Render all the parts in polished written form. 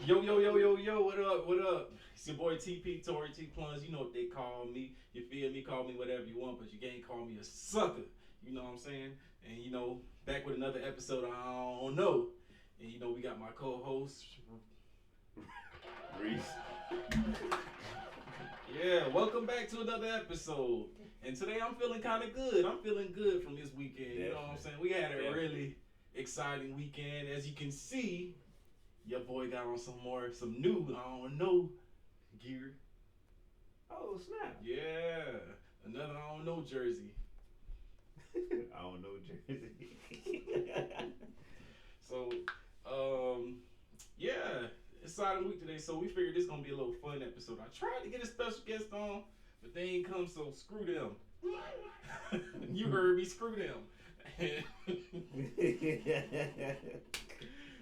Yo, yo, yo, yo, yo, what up, what up? It's your boy TP, Tory T Plunge. You know what they call me. You feel me? Call me whatever you want, but you can't call me a sucker. You know what I'm saying? And back with another episode of I don't know. And we got my co-host. Reese. Yeah, welcome back to another episode. And today I'm feeling kind of good. I'm feeling good from this weekend. You know what I'm saying? We had a really exciting weekend. As you can see, your boy got on some new, I don't know, gear. Oh, snap. Yeah, another I don't know jersey. I don't know jersey. So, yeah, exciting week today. So we figured this gonna be a little fun episode. I tried to get a special guest on, but they ain't come. So screw them. You heard me. Screw them.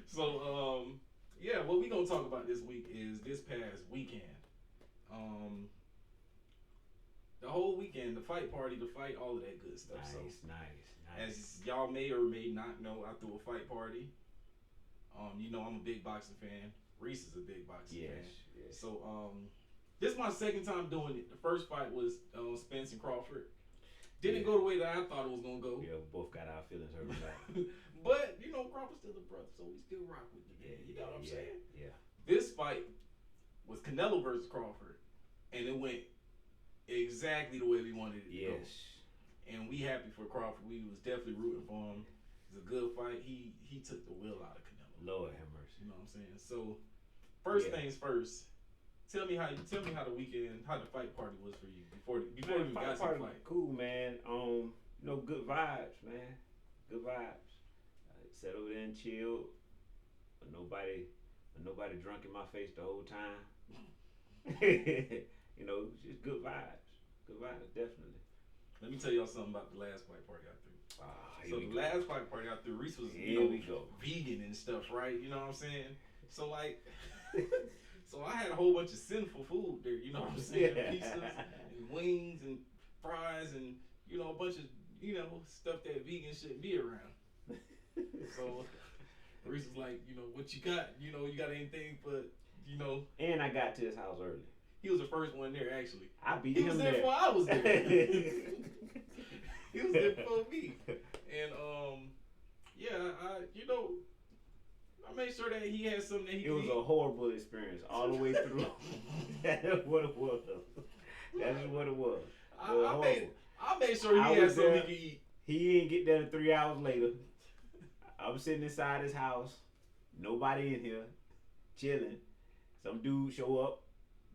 So, yeah, what we gonna talk about this week is this past weekend. The whole weekend, the fight party, the fight, all of that good stuff. Nice. As y'all may or may not know, I threw a fight party. I'm a big boxing fan. Reese is a big boxing fan. Yes. So, this is my second time doing it. The first fight was Spence and Crawford. Didn't go the way that I thought it was gonna go. Yeah, we both got our feelings hurt about. But Crawford's still a brother, so we still rock with the man. You know what I'm saying? Yeah. This fight was Canelo versus Crawford, and it went exactly the way we wanted it to go. And we happy for Crawford. We was definitely rooting for him. It's a good fight. He took the will out of Canelo. Lord have mercy. You know what I'm saying? So first things first. Tell me how the weekend, how the fight party was for you before we even got to the fight. Cool, man. Good vibes, man. Good vibes. I sat over there and chilled. But nobody drunk in my face the whole time. Just good vibes. Good vibes, definitely. Let me tell y'all something about the last fight party I threw. So the last fight party I threw, Reese was vegan and stuff, right? You know what I'm saying? So so I had a whole bunch of sinful food there. You know what I'm saying? Pizzas and wings and fries and a bunch of stuff that vegan shouldn't be around. So Reese was like, what you got? You got anything for And I got to his house early. He was the first one there, actually. I beat him there. He was there before I was there. He was there before me. And, I made sure that he had something that he could eat. It was a horrible experience all the way through. That's what it was. I made sure he had something he could eat. He didn't get there 3 hours later. I'm sitting inside his house. Nobody in here. Chilling. Some dude show up.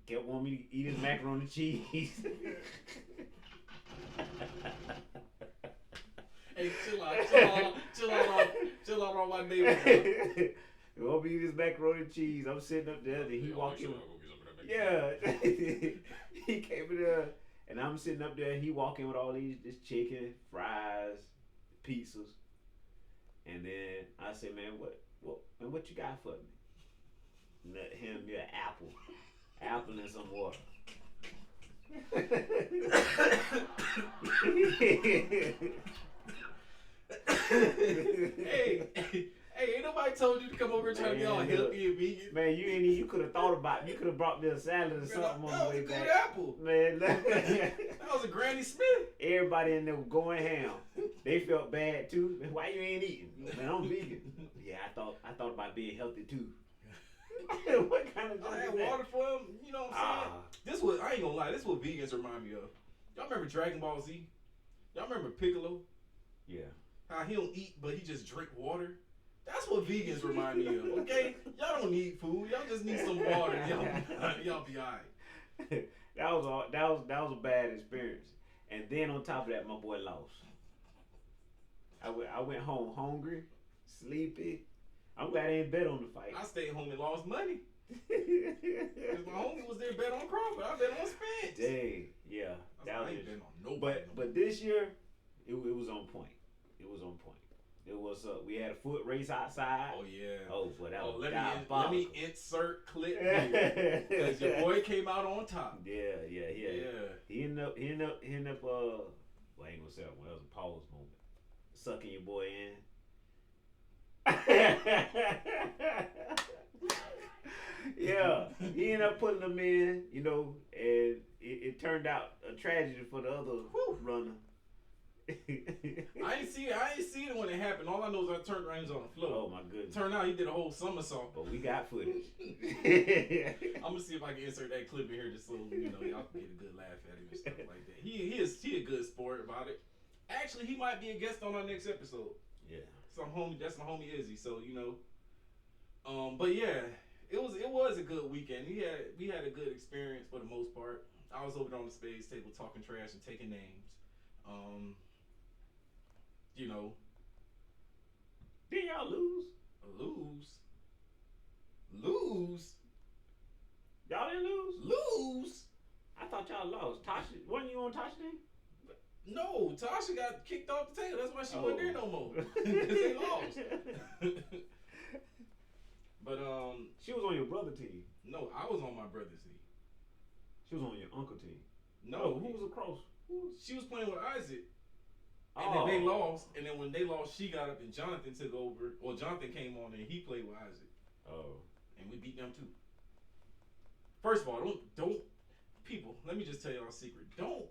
Kept wanting me to eat his macaroni and cheese. Hey, chill out on my neighbor. You want me to eat his macaroni and cheese? I'm sitting up there, and he walks in. Yeah, he came in there, and I'm sitting up there. He walk in with all this chicken, fries, pizzas, and then I say, man, what you got for me? Let him be an apple and some water. Hey, ain't nobody told you to come over and try to be all healthy and vegan. Man, you could have thought about it. You could have brought me a salad or something on the way back. That was a good apple. Man, that was a Granny Smith. Everybody in there was going ham. They felt bad too. Man, why you ain't eating? Man, I'm vegan. Yeah, I thought about being healthy too. What kind of I had water for him. You know what I'm saying? I ain't gonna lie. This is what vegans remind me of. Y'all remember Dragon Ball Z? Y'all remember Piccolo? Yeah. How he don't eat, but he just drink water. That's what vegans remind me of. Okay, y'all don't need food. Y'all just need some water. Y'all be alright. That was a bad experience. And then on top of that, my boy lost. I went home hungry, sleepy. I'm glad I ain't bet on the fight. I stayed home and lost money. Because my homie was there bet on Crawford. I bet on Spence. Dang, yeah. I ain't bet on nobody. But this year, it was on point. It was on point. It was we had a foot race outside. Oh yeah. Oh, but that was let me insert clip here because your boy came out on top. Yeah. He ended up. Well, I ain't gonna say that one. That was a pause moment. Sucking your boy in. Yeah, he ended up putting them in, you know, and it turned out a tragedy for the other runner. I ain't see it when it happened. All I know is I turned around, he was on the floor. Oh my goodness! Turned out he did a whole somersault. But we got footage. I'm gonna see if I can insert that clip in here just so y'all can get a good laugh at him and stuff like that. He a good sport about it. Actually, he might be a guest on our next episode. Yeah. That's my homie Izzy. So but yeah, it was a good weekend. We had a good experience for the most part. I was over there on the spades table talking trash and taking names. Did y'all lose? Lose? Y'all didn't lose? Lose? I thought y'all lost. Tasha, wasn't you on Tasha Day? No, Tasha got kicked off the table. That's why she wasn't there no more. Because they lost. But she was on your brother team. No, I was on my brother's team. She was on your uncle team. No, who was across? She was playing with Isaac. And then they lost, and then when they lost, she got up and Jonathan took over. Well, Jonathan came on and he played with Isaac. Oh. And we beat them too. First of all, don't people, let me just tell y'all a secret. Don't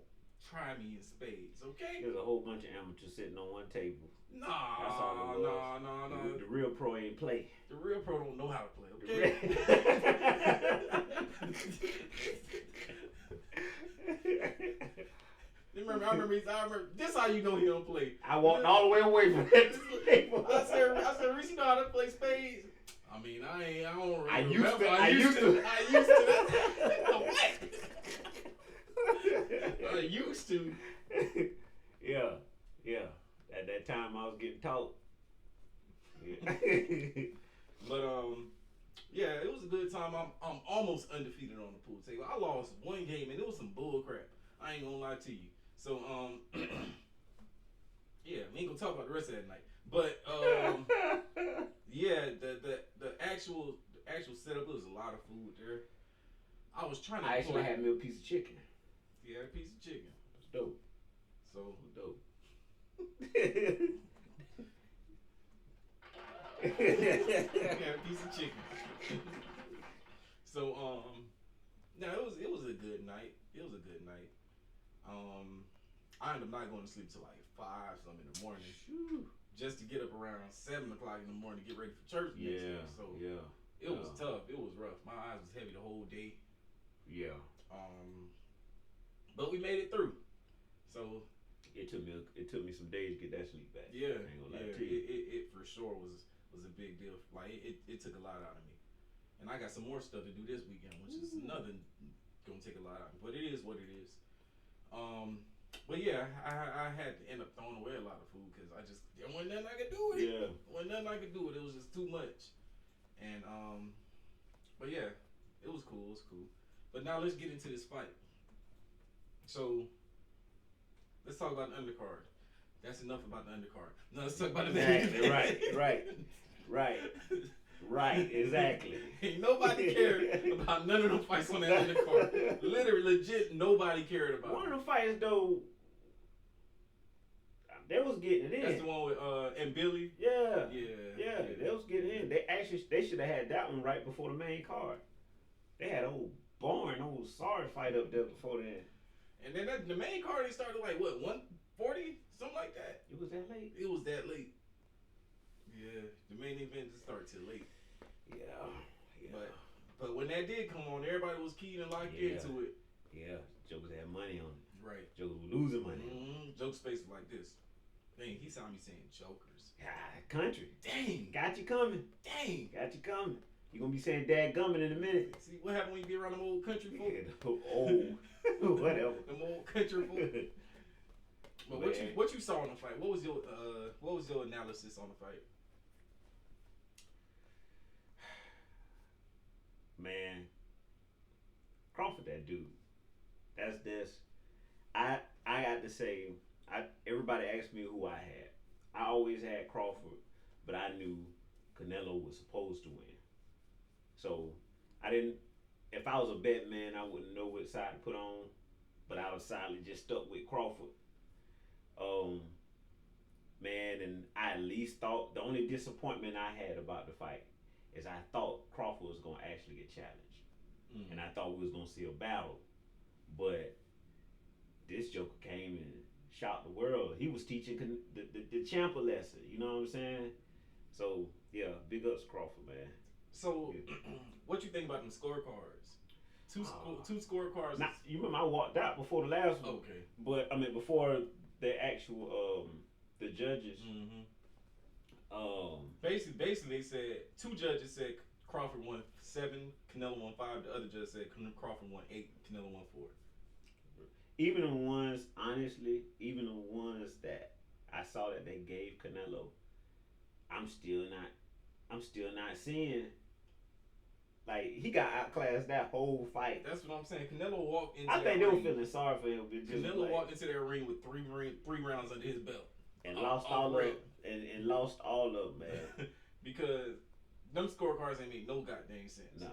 try me in spades, okay? There's a whole bunch of amateurs sitting on one table. Nah. That's all it was. The real pro ain't play. The real pro don't know how to play, okay? I remember this how you know he don't play. I walked all the way away from that table. I said, Reese, you know how to play spades? I mean, I don't remember. I used to. I used to. Yeah. At that time, I was getting taught. Yeah. But yeah, it was a good time. I'm almost undefeated on the pool table. I lost one game and it was some bull crap. I ain't gonna lie to you. So yeah, we ain't gonna talk about the rest of that night. But yeah, the actual setup, was a lot of food there. I was trying to. I actually had me a piece of chicken. You had a piece of chicken. It's dope. So dope. You had a piece of chicken. So no, it was a good night. It was a good night. I ended up not going to sleep till like 5 something in the morning. Whew. Just to get up around 7 o'clock in the morning to get ready for church the next day. So it was tough. It was rough. My eyes was heavy the whole day. Yeah. But we made it through. So it took me some days to get that sleep back. Yeah. I ain't gonna lie to you. It for sure was a big deal. Like it took a lot out of me. And I got some more stuff to do this weekend, which is another gonna take a lot out of me. But it is what it is. But yeah, I had to end up throwing away a lot of food because there wasn't nothing I could do with it. Yeah. There wasn't nothing I could do with it. It was just too much. And but yeah, it was cool. It was cool. But now let's get into this fight. So let's talk about the undercard. That's enough about the undercard. No, let's talk about the exactly. Right, exactly. Ain't nobody cared about none of them fights on that undercard. Literally, legit, nobody cared about. One of the fights though, they was getting it in. That's the one with and Billy. Yeah, they was getting in. They should have had that one right before the main card. They had old sorry fight up there before that. And then the main card they started like what 140 something like that. It was that late. It was that late. Yeah, the main event didn't start till late. Yeah. But when that did come on, everybody was keyed and locked into it. Yeah, jokers had money on it. Right. Jokers were losing money. Joke's face was like this. Dang, he saw me saying jokers. Country. Dang. Got you coming. Dang. Got you coming. You gonna be saying dadgummit in a minute. See what happened when you be around them old country folk? Whatever. Them old country folk. But what you saw on the fight? What was your analysis on the fight? Man, Crawford, that dude. That's this. I got to say, everybody asked me who I had. I always had Crawford, but I knew Canelo was supposed to win. So I didn't. If I was a bet man, I wouldn't know what side to put on, but I was silently just stuck with Crawford. Man, and I at least thought the only disappointment I had about the fight is I thought Crawford was gonna actually get challenged, and I thought we was gonna see a battle, but this Joker came and shocked the world. He was teaching the champ a lesson. You know what I'm saying? So yeah, big ups Crawford, man. So, what you think about them scorecards? Two scorecards. Now, you remember I walked out before the last one. Okay. But I mean before the actual the judges. Basically, they said 2 judges said Crawford won 7, Canelo won 5. The other judge said Crawford won 8, Canelo won 4. Even the ones, honestly, even the ones that I saw that they gave Canelo, I'm still not seeing. Like, he got outclassed that whole fight. That's what I'm saying. Canelo walked into. I think they were feeling sorry for him. Canelo walked into that ring with three rounds under his belt and lost all of them. And lost all of them, man. Because them scorecards ain't make no goddamn sense. Nah.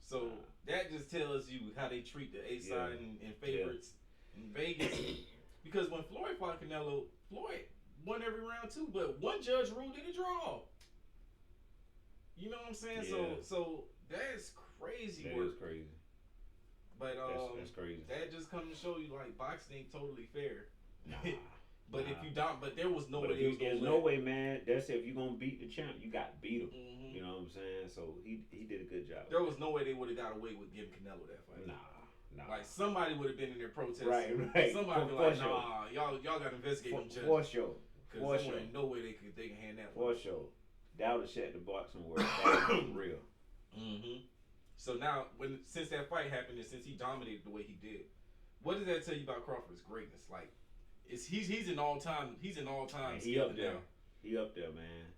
So that just tells you how they treat the A side and favorites in Vegas. Because when Floyd fought Canelo, Floyd won every round too, but one judge ruled it a draw. You know what I'm saying? Yeah. So that's crazy That work. is crazy. But that's crazy. That just comes to show you like boxing ain't totally fair. Nah. But if you don't, but there was no way. There's no way, man. That's if you gonna beat the champ, you got to beat him. Mm-hmm. You know what I'm saying? So he did a good job. There was no way they would have got away with giving Canelo that fight. Nah. Like somebody would have been in there protesting. Right. Somebody be like, nah, y'all got to investigate them judges. For sure. Because there ain't no way they can hand that. For sure. That would have shut the boxing world down. Real. Mm-hmm. So now, since that fight happened and since he dominated the way he did, what does that tell you about Crawford's greatness? Like, he's an all time. He's an all time. He up there. He up there, man.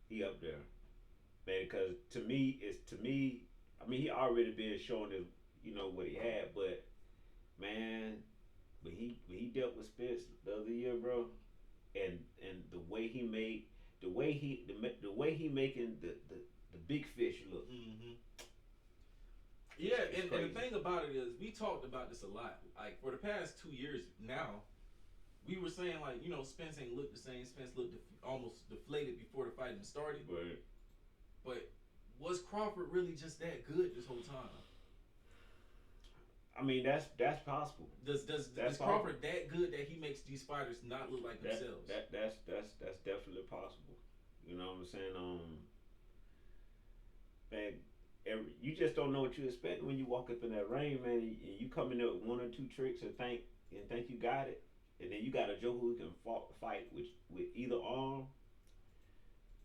He up there, man. Because to me, I mean, he already been showing us, you know, what he had, but man, when he dealt with Spence the other year, bro, and the way he making the big fish look. Mm-hmm. Yeah, and the thing about it is, we talked about this a lot. Like, for the past 2 years now, we were saying, like, you know, Spence ain't looked the same. Spence looked almost deflated before the fight even started. Right. But was Crawford really just that good this whole time? I mean, that's possible. Is Crawford that good that he makes these fighters not look like themselves? That's definitely possible. You know what I'm saying? Man, you just don't know what you expect when you walk up in that ring, man. And you come in there with 1 or 2 tricks and think you got it, and then you got a Joker who can fight with either arm.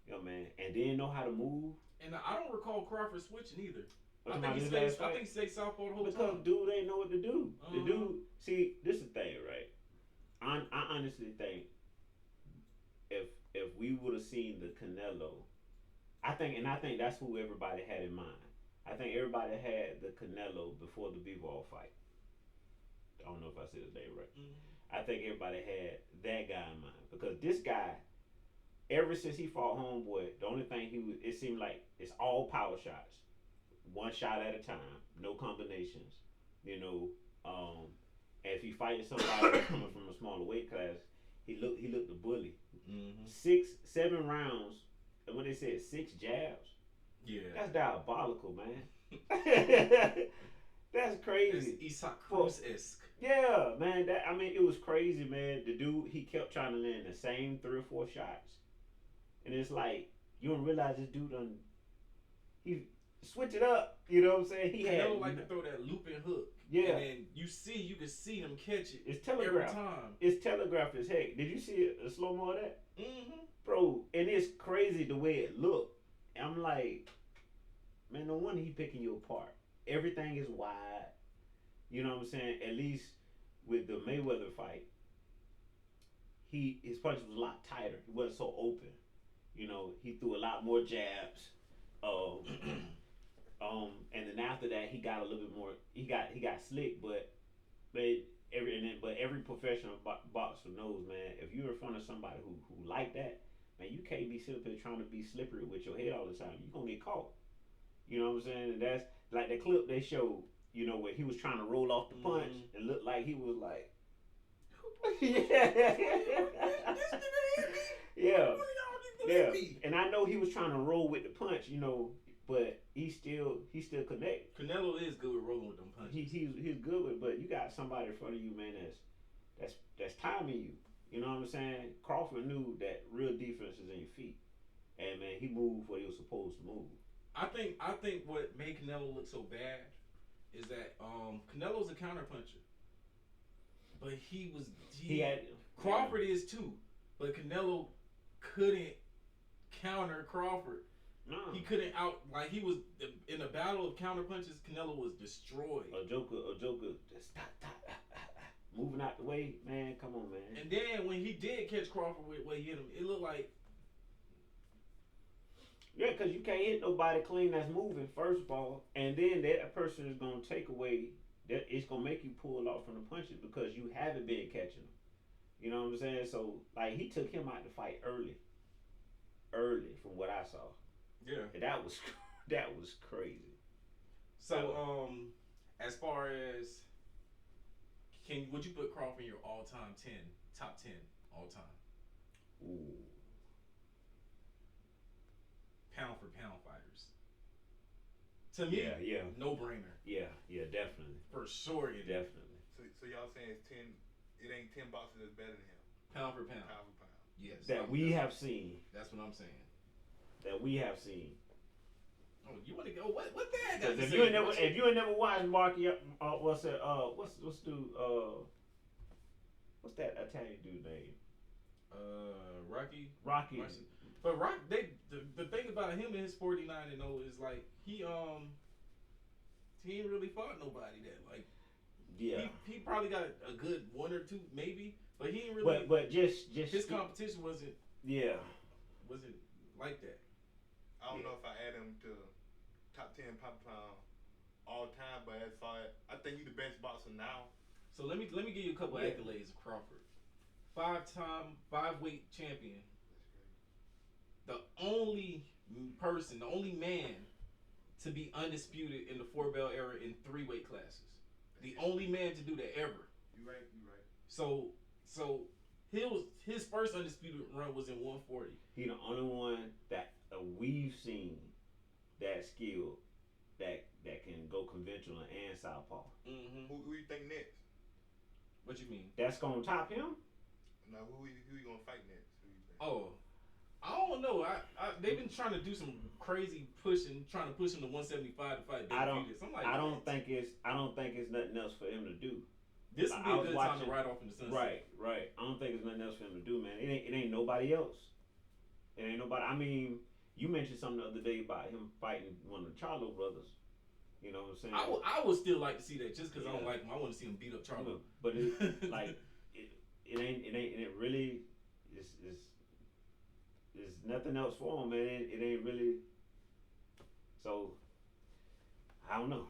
You know, man, and then know how to move. And I don't recall Crawford switching either. I think he stayed southpaw the whole time. Because dude ain't know what to do. The dude, see, this is the thing, right? I honestly think if we would have seen the Canelo, I think that's who everybody had in mind. I think everybody had the Canelo before the B-ball fight. I don't know if I said his name right. Mm-hmm. I think everybody had that guy in mind because this guy, ever since he fought Homeboy, the only thing it seemed like it's all power shots. One shot at a time, no combinations, you know. And if he fighting somebody coming from a smaller weight class, he looked a bully. Mm-hmm. 7 rounds, and when they said 6 jabs, that's diabolical, man. That's crazy. It's Isaac Cruz-esque. Yeah, man. It was crazy, man. The dude, he kept trying to land the same 3 or 4 shots, and it's like you don't realize this dude he switch it up. You know what I'm saying? He Canelo like to throw that looping hook. Yeah. And then you can see him catch it. It's telegraphed. Every time. It's telegraphed as heck. Did you see a slow-mo of that? Mm-hmm. Bro, and it's crazy the way it looked. I'm like, man, no wonder he picking you apart. Everything is wide. You know what I'm saying? At least with the Mayweather fight, his punch was a lot tighter. He wasn't so open. You know, he threw a lot more jabs. And then after that, he got a little bit more. He got slick, but every professional boxer knows, man. If you're in front of somebody who like that, man, you can't be sitting there trying to be slippery with your head all the time. You're gonna get caught. You know what I'm saying? And that's like the clip they showed. You know, where he was trying to roll off the punch and looked like he was like, yeah. And I know know he was trying to roll with the punch, but he still connect. Canelo is good with rolling with them punches. He's good with, but you got somebody in front of you, man. That's timing you. You know what I'm saying? Crawford knew that real defense is in your feet, and man, he moved what he was supposed to move. I think what made Canelo look so bad is that Canelo's a counterpuncher, but he had Crawford is too, but Canelo couldn't counter Crawford. No. He couldn't he was in a battle of counterpunches. Canelo was destroyed. A Joker, stop, moving out the way, man. Come on, man. And then when he did catch Crawford with what he hit him, it looked like. Yeah, because you can't hit nobody clean that's moving, first of all. And then that person is going to take away, that it's going to make you pull off from the punches because you haven't been catching them. You know what I'm saying? So, he took him out to fight early from what I saw. Yeah. And that was crazy. So, as far as, would you put Crawford in your all-time top 10 all-time? Ooh. Pound for pound fighters. To me, yeah. No brainer. Yeah, definitely. For sure, definitely. So y'all saying it's 10? It ain't 10 boxers that's better than him. Pound for pound. Pound for pound. Yes. That we have seen. That's what I'm saying. That we have seen. Oh, you want to go? What that? Got to if say? you ain't never watched Marky, what's that? What's dude? What's that Italian dude name? Rocky. Rocky. But the thing about him and his 49-0 is like he ain't really fought nobody that like. Yeah. He probably got a good one or two maybe, but he ain't really. But just his competition wasn't. Yeah. Wasn't like that. I don't know if I add him to top 10 pound for pound all time, but as far as I think he's the best boxer now. So let me give you a couple accolades of Crawford. 5-time 5-weight champion. The only man to be undisputed in the 4-belt era in 3 weight classes. The only man to do that ever. You right. So his first undisputed run was in 140. He the only one that we've seen that skill that can go conventional and southpaw. Mm-hmm. Who you think next? What you mean? That's gonna top him? No, who you gonna fight next? Who you think? Oh, I don't know. They've been trying to do some crazy pushing, trying to push him to 175 to fight Benavidez. I don't think it's nothing else for him to do. This would be a good time to ride off in the sunset. Right. I don't think there's nothing else for him to do, man. It ain't nobody else. It ain't nobody. I mean, you mentioned something the other day about him fighting one of the Charlo brothers. You know what I'm saying? I would still like to see that just because I don't like him. I want to see him beat up Charlo. But it ain't really. There's nothing else for him, man. It ain't really. So I don't know.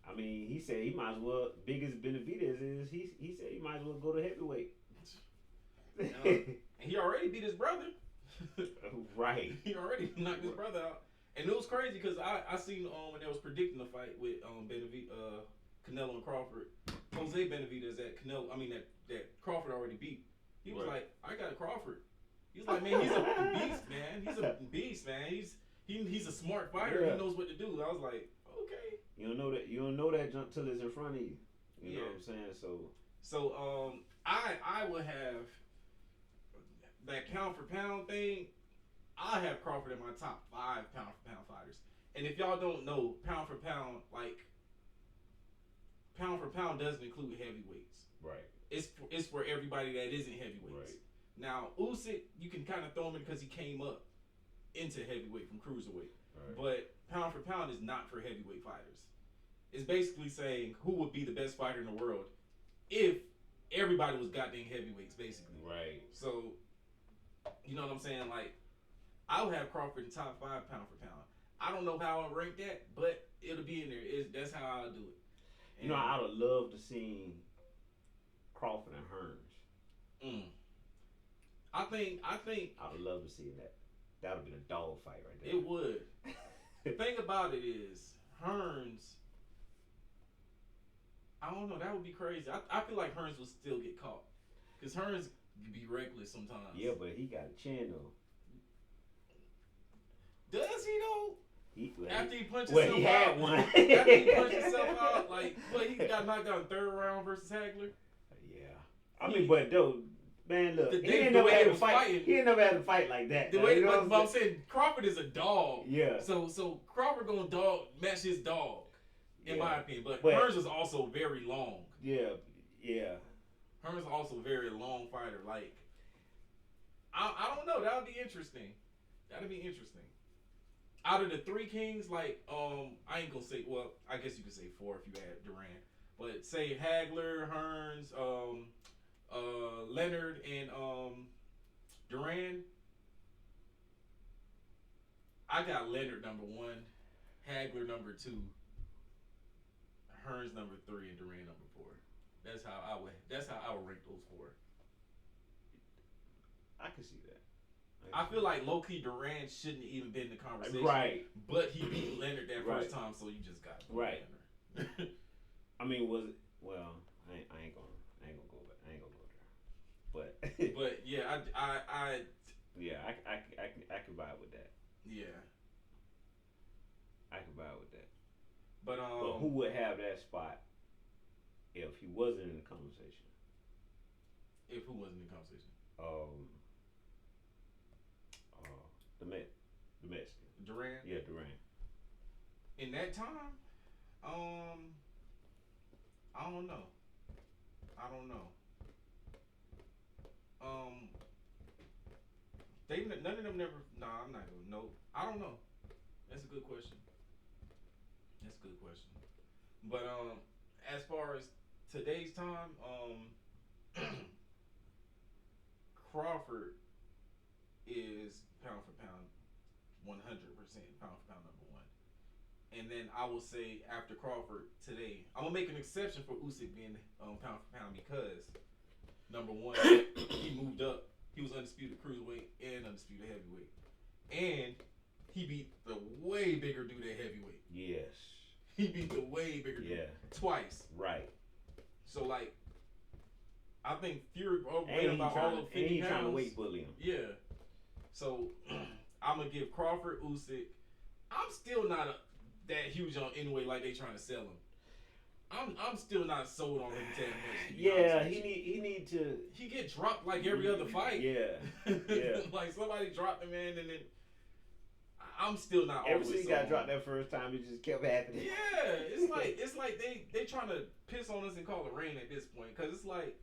I mean, he said he might as well. Big as Benavidez is, he said he might as well go to heavyweight. And he already beat his brother. Right. He already knocked his brother out, and it was crazy because I seen when they was predicting the fight with Canelo and Crawford. Jose Benavidez that Crawford already beat. He was like, I got Crawford. He's like, man, he's a beast, man. He's a beast, man. He's a smart fighter. Yeah. He knows what to do. I was like, okay. You don't know that jump till it's in front of you. You know what I'm saying? So I would have that pound for pound thing. I have Crawford in my top 5 pound for pound fighters. And if y'all don't know, pound for pound doesn't include heavyweights. Right. It's for everybody that isn't heavyweights. Right. Now Usyk, you can kind of throw him in because he came up into heavyweight from cruiserweight. Right. But pound for pound is not for heavyweight fighters. It's basically saying who would be the best fighter in the world if everybody was goddamn heavyweights, basically. Right. So, you know what I'm saying? Like, I would have Crawford in top 5 pound for pound. I don't know how I'll rank that, but it'll be in there. That's how I'll do it. And I would love to see Crawford and Hearns. I think I would love to see that. That would be a dog fight right there. It would. The thing about it is, Hearns, I don't know, that would be crazy. I feel like Hearns will still get caught. Because Hearns can be reckless sometimes. Yeah, but he got a chin though. Does he though? After he punched well, himself he out, had one. after he punched himself out, like, but he got knocked out in third round versus Hagler. Yeah, I mean, but though, man, look, he ain't never had to fight. He ain't never had to fight like that. The way, but I'm saying Crawford is a dog. Yeah. So Crawford gonna match his dog, in my opinion. But Hearns is also very long. Yeah. Hearns is also a very long fighter. Like, I don't know. That would be interesting. That'd be interesting. Out of the three kings, like, I ain't gonna say. Well, I guess you could say four if you add Duran. But say Hagler, Hearns, Leonard, and Duran. I got Leonard number 1, Hagler number 2, Hearns number 3, and Duran number 4. That's how I would rank those 4. I can see that. I feel like low-key Duran shouldn't even been in the conversation. Right. But he beat Leonard that first time, so you just got to right. Leonard. I mean, was it? Well, I ain't gonna go back. I ain't gonna go there. But yeah, I can vibe with that. Yeah. I can vibe with that. But who would have that spot if he wasn't in the conversation? If who wasn't in the conversation? The Mexican. Duran? Yeah, Duran. In that time, I don't know. None of them never. Nah, I'm not gonna. No, I don't know. That's a good question. But as far as today's time, Crawford is pound for pound, 100% pound for pound number 1. And then I will say after Crawford today, I'm gonna make an exception for Usyk being pound for pound because number 1, he moved up. He was undisputed cruiserweight and undisputed heavyweight, and he beat the way bigger dude at heavyweight. Yes. He beat the way bigger dude twice. Right. So like, I think Fury weighed about all of 50 pounds. Trying to weight bully him. Yeah. So I'm gonna give Crawford, Usyk. I'm still not that huge on anyway like they trying to sell him. I'm still not sold on him that much. Yeah, he need to. He get dropped like every other fight. Yeah. Like somebody dropped him, man, and then I'm still not. Ever since he got dropped that first time, it just kept happening. Yeah, it's like they trying to piss on us and call it rain at this point because it's like,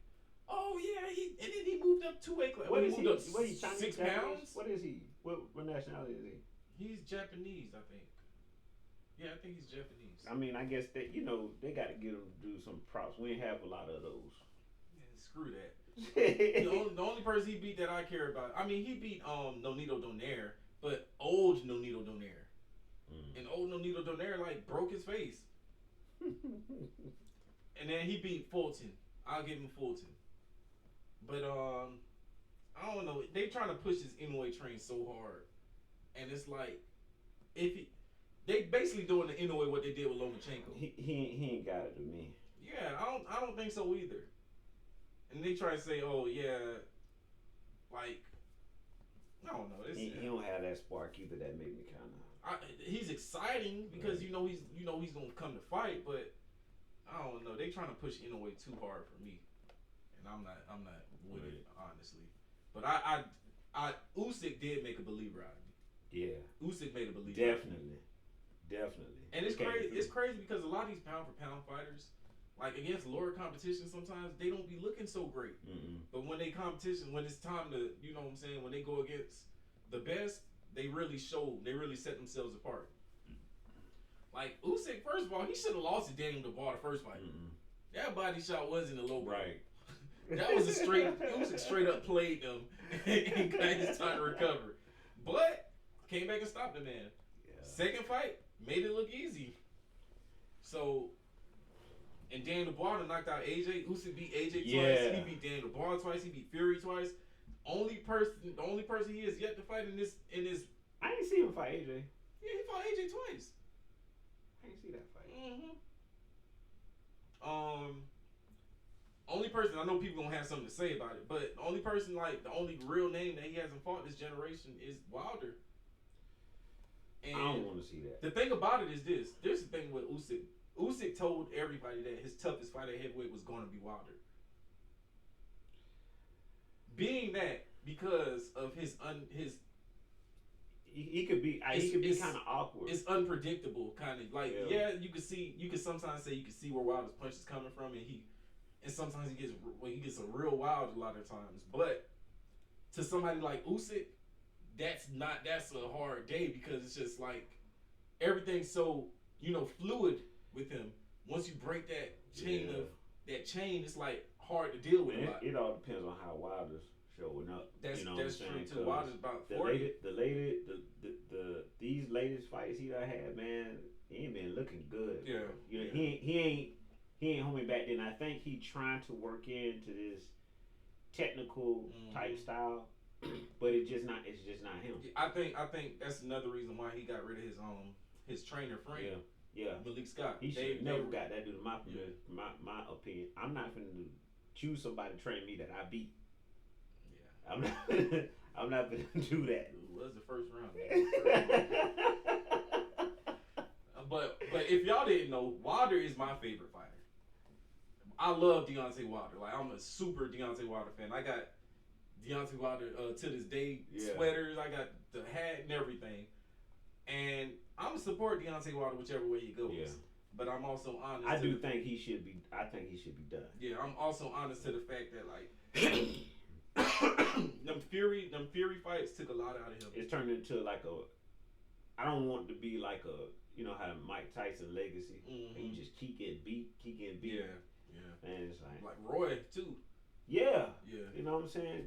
oh yeah, and then he moved up 2 weight classes. What is he? What is he? 6 pounds? What is he? What nationality is he? He's Japanese, I think. Yeah, I think he's Japanese. I mean, I guess that they got to get him to do some props. We ain't have a lot of those. Yeah, screw that. the only person he beat that I care about. I mean, he beat Nonito Donaire, but old Nonito Donaire. And old Nonito Donaire like broke his face. And then he beat Fulton. I'll give him Fulton. But I don't know. They trying to push this Inoue train so hard, and it's like they basically doing the Inoue what they did with Lomachenko. He ain't got it to me. Yeah, I don't think so either. And they try to say, oh yeah, like I don't know. He don't have that spark either. That made me kind of. He's exciting because he's gonna come to fight, but I don't know. They trying to push Inoue too hard for me, and I'm not with it honestly. But I Usyk did make a believer out of me. Yeah, Usyk made a believer. Definitely. And it's crazy. It's crazy because a lot of these pound for pound fighters, like against lower competition, sometimes they don't be looking so great. But when when it's time to, you know what I'm saying, when they go against the best, they really set themselves apart. Like Usyk, first of all, he should have lost to Daniel Dubois the first fight. That body shot wasn't a low blow. Right. That was Usyk straight up played them and got his time to recover. But came back and stopped the man. Yeah. Second fight made it look easy. So, and Daniel Dubois knocked out AJ. Usyk beat AJ twice. He beat Daniel Dubois twice. He beat Fury twice. The only person he has yet to fight in this. I didn't see him fight AJ. Yeah, he fought AJ twice. I didn't see that fight. Only person I know people gonna have something to say about it, but the only person the only real name that he hasn't fought this generation is Wilder. And I don't want to see that. The thing about it is this. There's the thing with Usyk. Usyk told everybody that his toughest fight at heavyweight was going to be Wilder. Being that because of his he could be kind of awkward. It's unpredictable, kind of like you can sometimes say you can see where Wilder's punch is coming from, and sometimes he gets a real wild a lot of times. But to somebody like Usyk, that's a hard day because it's just like everything's so fluid with him. Once you break that chain it's like hard to deal with. It all depends on how Wilder's showing up. That's true too. Wilder's about 40. These latest fights he done had, man, he ain't been looking good. Yeah. He ain't homie back then. I think he trying to work into this technical type style, but it's just not him. I think that's another reason why he got rid of his trainer friend. Yeah. Malik Scott. He should never got that dude. My opinion. I'm not finna choose somebody to train me that I beat. Yeah. I'm not gonna do that. It was the first round. But if y'all didn't know, Wilder is my favorite fighter. I love Deontay Wilder. Like, I'm a super Deontay Wilder fan. I got Deontay Wilder to this day sweaters. I got the hat and everything. And I'm gonna support Deontay Wilder whichever way he goes. Yeah. But I'm also honest. I think he should be done. Yeah, I'm also honest to the fact that like them Fury fights took a lot out of him. It's turned into like I don't want it to be like how Mike Tyson legacy. Mm-hmm. You just keep getting beat. Yeah. And it's like Roy too. Yeah. You know what I'm saying?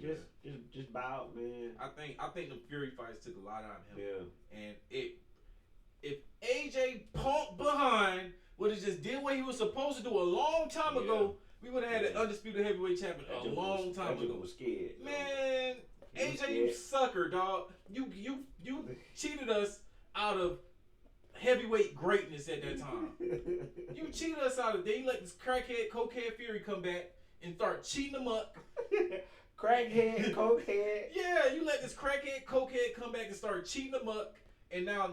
Just bow out, man. I think the Fury fights took a lot out of him. Yeah. And if AJ Punk behind would have just did what he was supposed to do a long time ago, we would have had an undisputed heavyweight champion a long time ago. Was scared. Man, AJ, you sucker, dog. You cheated us out of heavyweight greatness at that time. You cheated us out of there. You let this crackhead, cokehead Fury come back and start cheating them up. Crackhead, cokehead. Yeah, you let this crackhead, cokehead come back and start cheating them up. And now,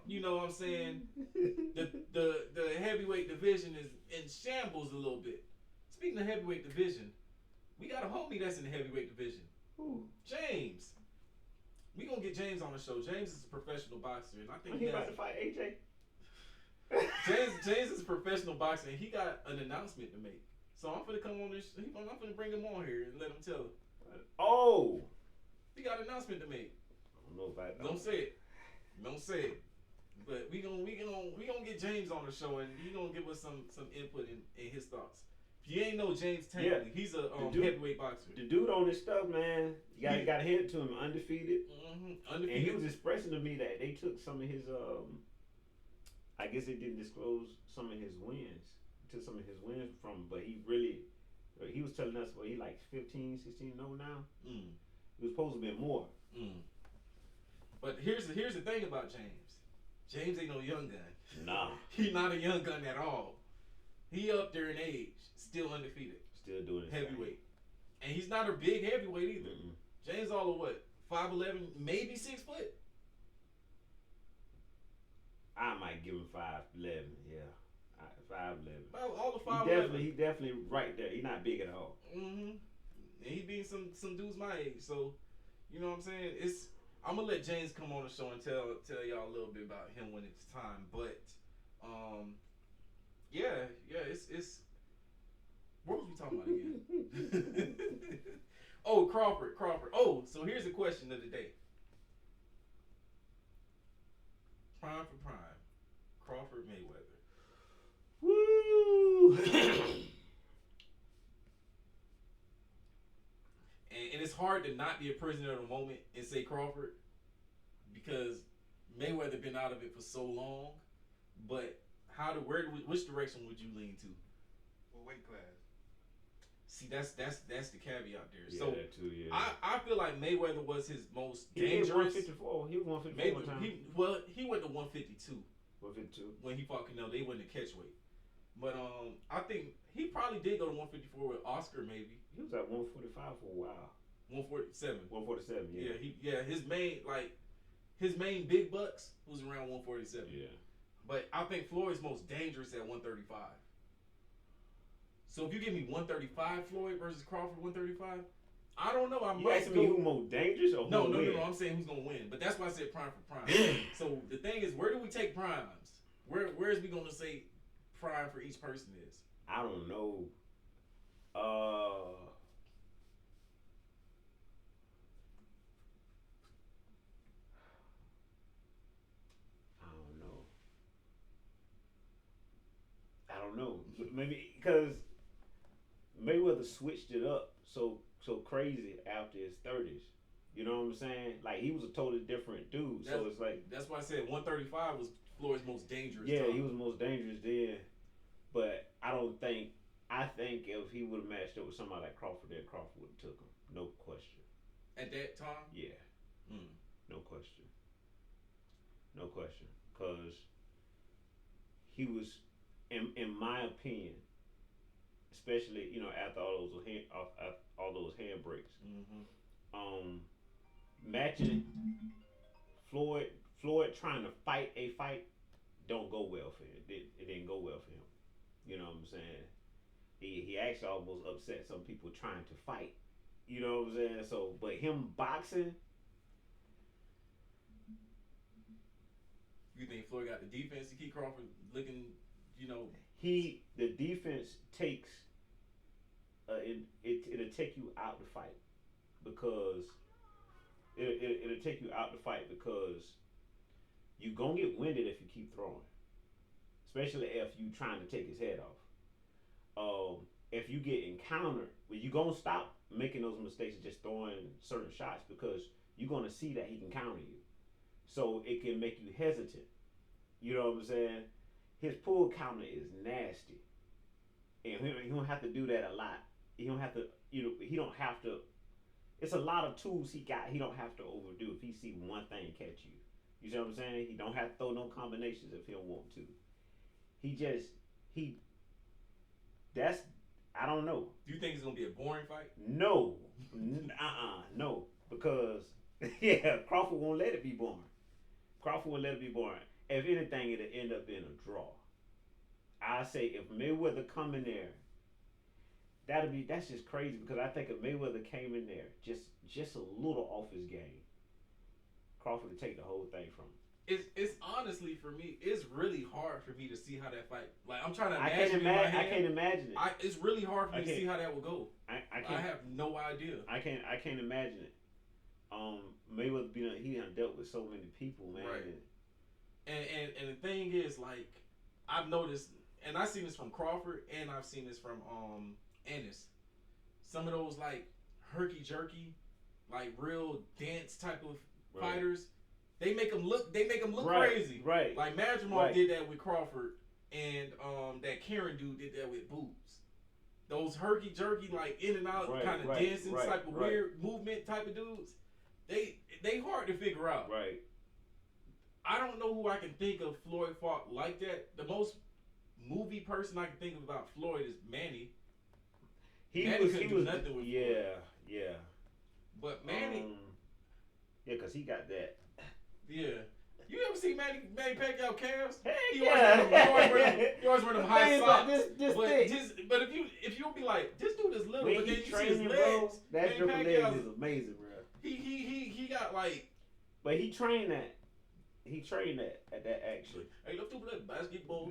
you know what I'm saying, the heavyweight division is in shambles a little bit. Speaking of heavyweight division, we got a homie that's in the heavyweight division. Who? James. We gonna get James on the show. James is a professional boxer, and I think he about to fight AJ. James is a professional boxer, and he got an announcement to make. So I'm gonna come on this. I'm gonna bring him on here and let him tell. Oh. He got an announcement to make. I don't know if I. Don't say it. Don't say it. But we gonna get James on the show, and he gonna give us some input in his thoughts. If you ain't know James Tankley, he's a heavyweight boxer. The dude on this stuff, man, you got to hand it to him, undefeated. Mm-hmm. Undefeated. And he was expressing to me that they took some of his, I guess they didn't disclose some of his wins. Took some of his wins from, but he was telling us, he like 15, 16-0 now. Mm. It was supposed to be more. Mm. But here's the thing about James. James ain't no young gun. Nah. He not a young gun at all. He up there in age, still undefeated. Still doing his heavyweight. Thing. And he's not a big heavyweight either. Mm-mm. James all of what? 5'11", maybe 6 foot? I might give him 5'11", yeah. 5'11". Well, all the 5'11". He definitely right there. He's not big at all. Mm-hmm. And he beat some dudes my age. So, you know what I'm saying? I'm gonna let James come on the show and tell y'all a little bit about him when it's time. But it's what was we talking about again? Oh, Crawford. Oh, so here's the question of the day. Prime for prime. Crawford Mayweather. Woo! And it's hard to not be a prisoner of the moment and say Crawford because Mayweather been out of it for so long. But which direction would you lean to? What weight class? See, that's the caveat there. Yeah, so that too, yeah. I feel like Mayweather was his most He dangerous. was 154. He was 154 one time. He went to 152. 152. When he fought Canelo, they went to catch weight. But I think he probably did go to 154 with Oscar maybe. He was at 145 for a while. 147. 147, yeah. Yeah, his main his main big bucks was around 147. Yeah. But I think Floyd's most dangerous at 135. So if you give me 135 Floyd versus Crawford 135, I don't know. I You might asking go. me who more dangerous or who No. win? I'm saying who's gonna win. But that's why I said prime for prime. So the thing is, where do we take primes? Where is we gonna say prime for each person is? I don't know. I don't know. Maybe because Mayweather switched it up so crazy after his 30s. You know what I'm saying? Like he was a totally different dude. So it's like that's why I said 135 was Floyd's most dangerous. Yeah, time. he was most dangerous then. But I think if he would have matched up with somebody like Crawford, then Crawford would have took him. No question. At that time? Yeah. No question. No question. Because he was, in my opinion, especially after all those handbrakes, matching Floyd trying to fight a fight don't go well for him. It didn't go well for him. You know what I'm saying? He actually almost upset some people trying to fight. You know what I'm saying? So, but him boxing. You think Floyd got the defense to keep Crawford looking, The defense takes, it'll take you out the fight because it'll take you out the fight because you're going to get winded if you keep throwing. Especially if you trying to take his head off. If you get encountered, well, you're going to stop making those mistakes and just throwing certain shots because you're going to see that he can counter you. So it can make you hesitant. You know what I'm saying? His pull counter is nasty. And he don't have to do that a lot. He don't have to, he don't have to. It's a lot of tools he got. He don't have to overdo if he see one thing catch you. You see what I'm saying? He don't have to throw no combinations if he don't want to. I don't know. Do you think it's going to be a boring fight? No. No. Because, Crawford won't let it be boring. If anything, it'll end up being a draw. I say if Mayweather come in there, that's just crazy because I think if Mayweather came in there just a little off his game, Crawford would take the whole thing from him. It's honestly for me, it's really hard for me to see how that fight. Like I'm trying to imagine. I can't imagine it. It's really hard for me to see how that would go. I have no idea. I can't imagine it. Mayweather he done dealt with so many people, man. Right. And the thing is, like, I've noticed, and I've seen this from Crawford, and I've seen this from Ennis. Some of those like herky jerky, like real dance type of fighters. They make them look crazy. Right. Like Madrimov did that with Crawford, and that Karen dude did that with Boots. Those herky jerky, like in and out, kind of dancing type of weird movement type of dudes. They hard to figure out. Right. I don't know who I can think of Floyd fought like that. The most movie person I can think of about Floyd is Manny. Manny couldn't do nothing with Floyd. Yeah. But Manny. Because he got that. Yeah. You ever see Manny Pacquiao calves? Hey, He always wear them high socks. But if you'll be like, this dude is little, but then you see his legs. Bro, that triple leg is amazing, bro. He got like. But he trained that. He trained that at that action. Hey, let's do basketball.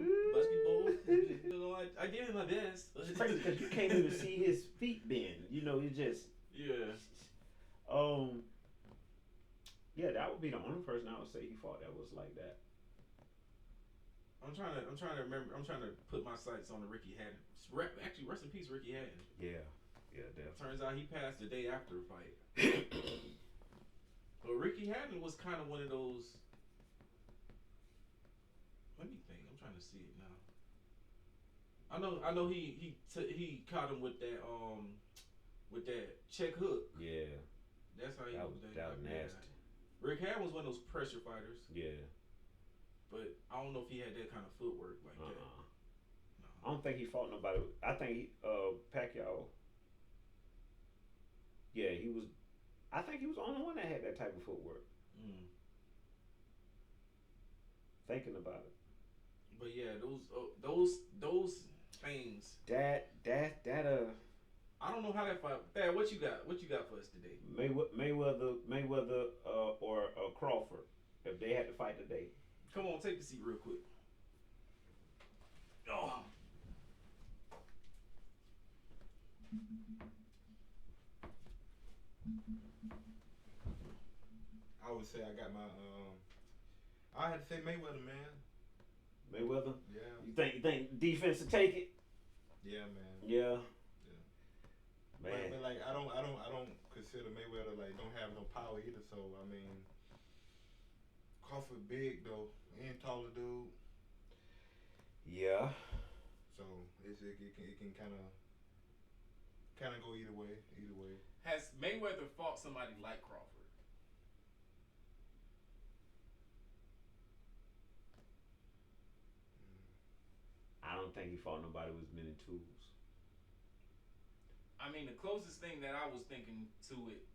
I give him my best. It's crazy because you can't even see his feet bend. You just. Yeah. Yeah, that would be the only person I would say he fought that was like that. I'm trying to remember. I'm trying to put my sights on the Ricky Hatton. Actually, rest in peace, Ricky Hatton. Yeah, definitely. Turns out he passed the day after the fight. But Ricky Hatton was kind of one of those. Let me think. I'm trying to see it now. I know he caught him with that check hook. Yeah. That's how he was. That was nasty. Rick Hatton was one of those pressure fighters. Yeah. But I don't know if he had that kind of footwork like that. No. I don't think he fought nobody. I think Pacquiao. Yeah, he was. I think he was the only one that had that type of footwork. thinking about it. But yeah, those things. That I don't know how that fight. Dad, what you got? What you got for us today? Mayweather, or Crawford, if they had to fight today. Come on, take the seat real quick. Oh. I would say I got my I had to say Mayweather, man. Mayweather? Yeah. You think defense will take it? Yeah, man. Yeah. Yeah. Man. But like I don't consider Mayweather like don't have no power either. So I mean, Crawford big though, and taller dude. Yeah. So it can kind of go either way. Either way. Has Mayweather fought somebody like Crawford? I don't think he fought nobody with as many tools. I mean, the closest thing that I was thinking to it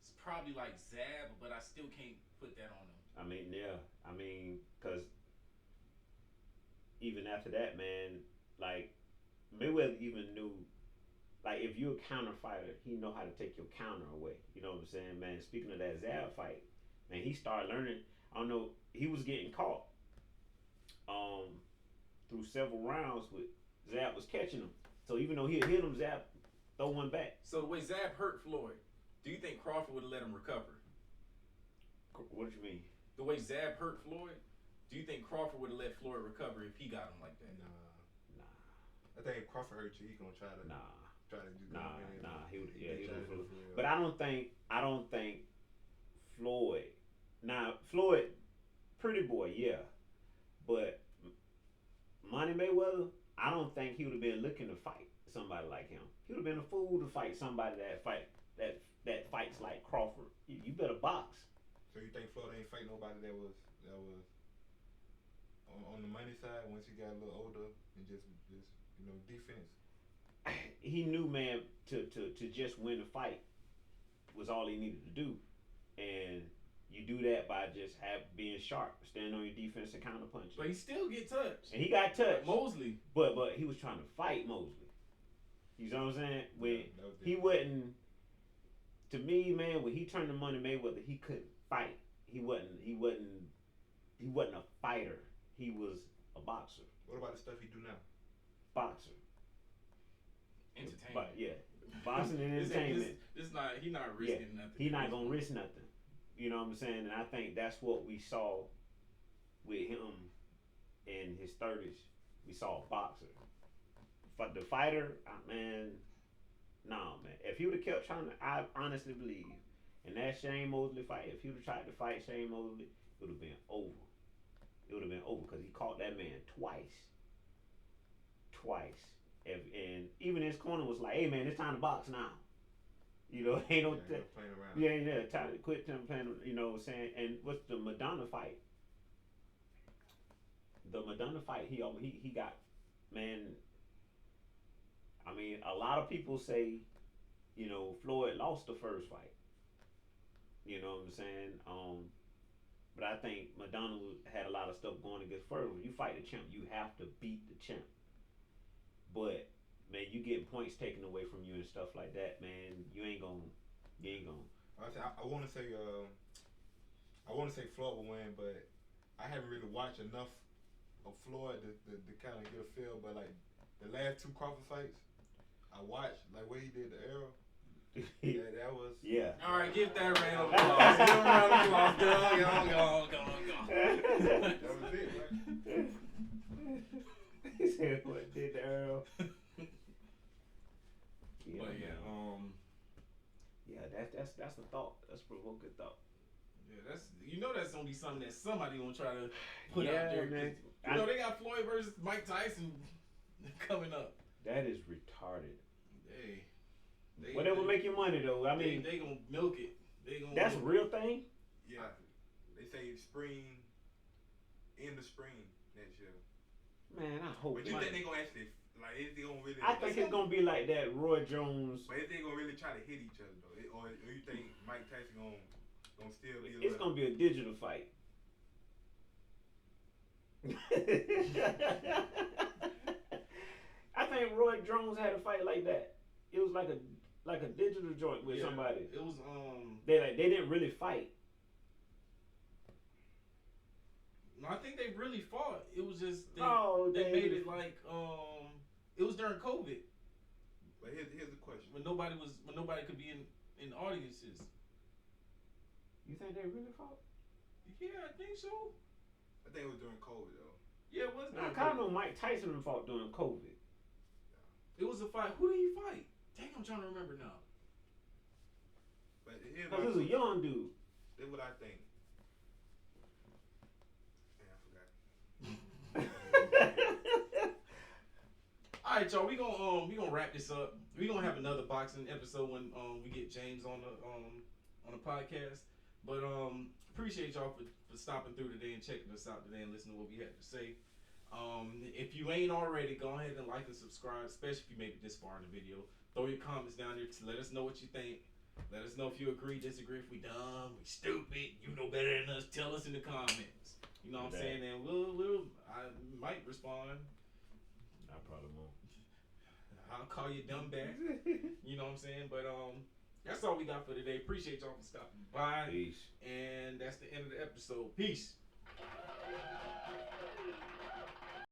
is probably like Zab, but I still can't put that on him. I mean, yeah. I mean, because even after that, man, like, Mayweather even knew, like, if you're a counter fighter, he know how to take your counter away. You know what I'm saying, man? Speaking of that Zab fight, man, he started learning. I don't know, he was getting caught through several rounds with Zab was catching him. So even though he'd hit him, Zab throw one back. So the way Zab hurt Floyd, do you think Crawford would have let him recover? What do you mean? The way Zab hurt Floyd, do you think Crawford would have let Floyd recover if he got him like that? Nah. I think if Crawford hurt you, he gonna try to do he would. Yeah, he would. But I don't think Floyd. Now Floyd, pretty boy, yeah, but Money Mayweather, I don't think he would have been looking to fight somebody like him. He would have been a fool to fight somebody that fights like Crawford. You better box. So you think Floyd ain't fight nobody that was on the money side once he got a little older and just defense? He knew, man, to just win the fight was all he needed to do, and you do that by just being sharp, standing on your defense and counter punching. But he still get touched. And he got touched. Mosley. But he was trying to fight Mosley. You know what I'm saying? When he wasn't, to me, man, when he turned to Money Mayweather, he couldn't fight. He wasn't a fighter. He was a boxer. What about the stuff he do now? Boxer. Entertainment. But yeah, boxing and entertainment. He not risking nothing. He not gonna risk nothing. You know what I'm saying? And I think that's what we saw with him in his 30s. We saw a boxer. But the fighter, man, no, man. If he would have kept trying to, I honestly believe, in that Shane Mosley fight, if he would have tried to fight Shane Mosley, it would have been over. It would have been over because he caught that man twice. And even his corner was like, hey, man, it's time to box now. You know, ain't no playing around. Yeah, time to quit playing. You know what I'm saying? And what's the Madonna fight? The Madonna fight, he got, man. I mean, a lot of people say, Floyd lost the first fight. You know what I'm saying? But I think Madonna had a lot of stuff going against Floyd. When you fight the champ, you have to beat the champ. But man, you getting points taken away from you and stuff like that, man. You ain't gonna. I want to say Floyd will win, but I haven't really watched enough of Floyd to kind of get a feel. But like the last two Crawford fights, I watched like what he did to Errol. that was All right, give that a round of applause. Give him a round of applause. Go. That was it, right? He said what did to Earl. But that's the thought. That's a provoking thought. Yeah, that's gonna be something that somebody gonna try to put out there. Man. They got Floyd versus Mike Tyson coming up. That is retarded. Whatever make you money though. I mean, they gonna milk it. That's a real thing. Yeah, they say end of spring next year. Man, I hope. But you think they gonna actually is they gonna really? I think it's gonna be like that Roy Jones. But is they gonna really try to hit each other though, or you think Mike Tyson gonna still be? It's gonna be a digital fight. I think Roy Jones had a fight like that. It was like a digital joint with somebody. It was they didn't really fight. No, I think they really fought. It was just they made it like it was during COVID. But here's the question: when nobody could be in audiences. You think they really fought? Yeah, I think so. I think it was during COVID though. Yeah, it was. I kind of know Mike Tyson fought during COVID. It was a fight. Who did he fight? Dang, I'm trying to remember now. But because it was a young dude. That's what I think. All right, y'all. We gonna wrap this up. We gonna have another boxing episode when we get James on the podcast. But appreciate y'all for stopping through today and checking us out today and listening to what we had to say. If you ain't already, go ahead and like and subscribe, especially if you made it this far in the video. Throw your comments down there to let us know what you think. Let us know if you agree, disagree, if we dumb, we stupid, you know better than us. Tell us in the comments. You know what I'm saying? And I might respond. I probably won't. I'll call you dumb back. You know what I'm saying? But that's all we got for today. Appreciate y'all for stopping by. Peace. And that's the end of the episode. Peace.